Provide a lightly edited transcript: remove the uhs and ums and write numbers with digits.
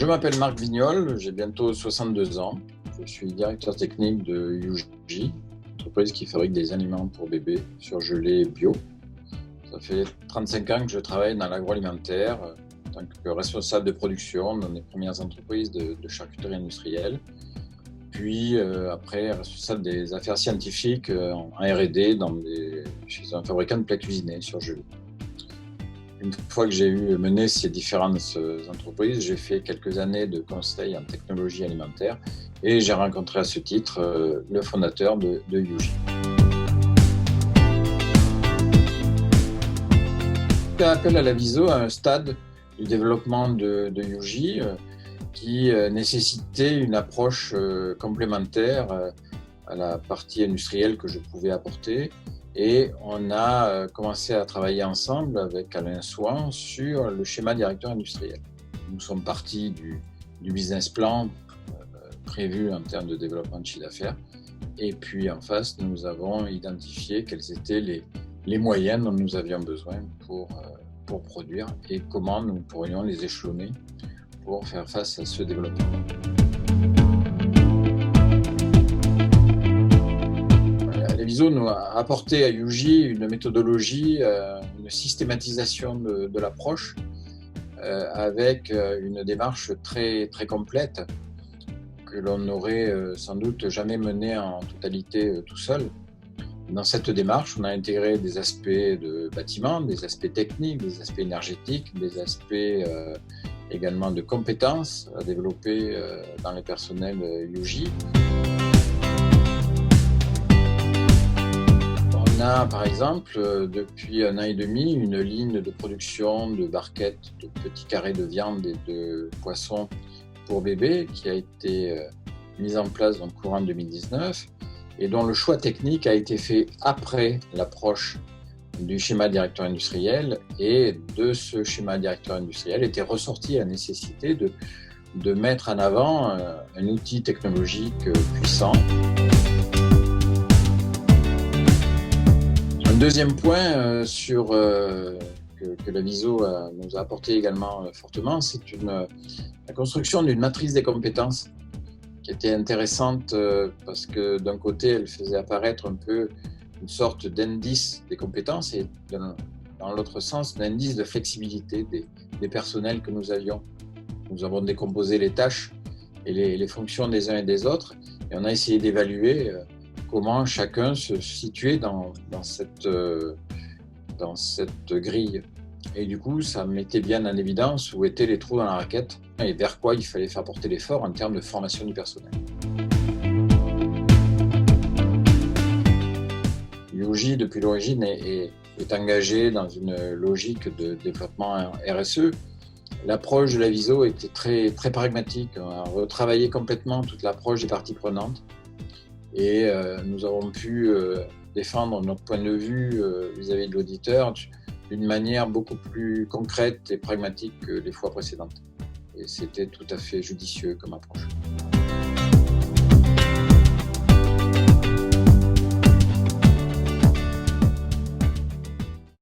Je m'appelle Marc Vignol, j'ai bientôt 62 ans. Je suis directeur technique de Yougi, entreprise qui fabrique des aliments pour bébés surgelés et bio. Ça fait 35 ans que je travaille dans l'agroalimentaire en tant que responsable de production dans les premières entreprises de charcuterie industrielle. Puis après, responsable des affaires scientifiques en R&D chez un fabricant de plats cuisinés surgelés. Une fois que j'ai mené ces différentes entreprises, j'ai fait quelques années de conseil en technologie alimentaire et j'ai rencontré à ce titre le fondateur de Yougi. Je fais appel à la Viso à un stade du développement de Yougi qui nécessitait une approche complémentaire à la partie industrielle que je pouvais apporter. Et on a commencé à travailler ensemble avec Alain Souhan sur le schéma directeur industriel. Nous sommes partis du business plan prévu en termes de développement de chiffre d'affaires. Et puis en face, nous avons identifié quels étaient les moyens dont nous avions besoin pour produire et comment nous pourrions les échelonner pour faire face à ce développement. La Viso nous a apporté à Yougi une méthodologie, une systématisation de l'approche avec une démarche très, très complète que l'on n'aurait sans doute jamais menée en totalité tout seul. Dans cette démarche, on a intégré des aspects de bâtiment, des aspects techniques, des aspects énergétiques, des aspects également de compétences à développer dans les personnels Yougi. On a par exemple depuis 1 an et demi une ligne de production de barquettes, de petits carrés de viande et de poissons pour bébés qui a été mise en place dans le courant 2019 et dont le choix technique a été fait après l'approche du schéma directeur industriel, et de ce schéma directeur industriel était ressortie la nécessité de mettre en avant un outil technologique puissant. Un deuxième point que la Viso nous a apporté également fortement, c'est la construction d'une matrice des compétences qui était intéressante parce que d'un côté, elle faisait apparaître un peu une sorte d'indice des compétences et dans l'autre sens, d'indice de flexibilité des personnels que nous avions. Nous avons décomposé les tâches et les fonctions des uns et des autres et on a essayé d'évaluer comment chacun se situait dans cette grille. Et du coup, ça mettait bien en évidence où étaient les trous dans la raquette et vers quoi il fallait faire porter l'effort en termes de formation du personnel. Yougi, depuis l'origine, est engagé dans une logique de développement RSE. L'approche de la Viso était très, très pragmatique. On a retravaillé complètement toute l'approche des parties prenantes et nous avons pu défendre notre point de vue vis-à-vis de l'auditeur d'une manière beaucoup plus concrète et pragmatique que les fois précédentes. Et c'était tout à fait judicieux comme approche.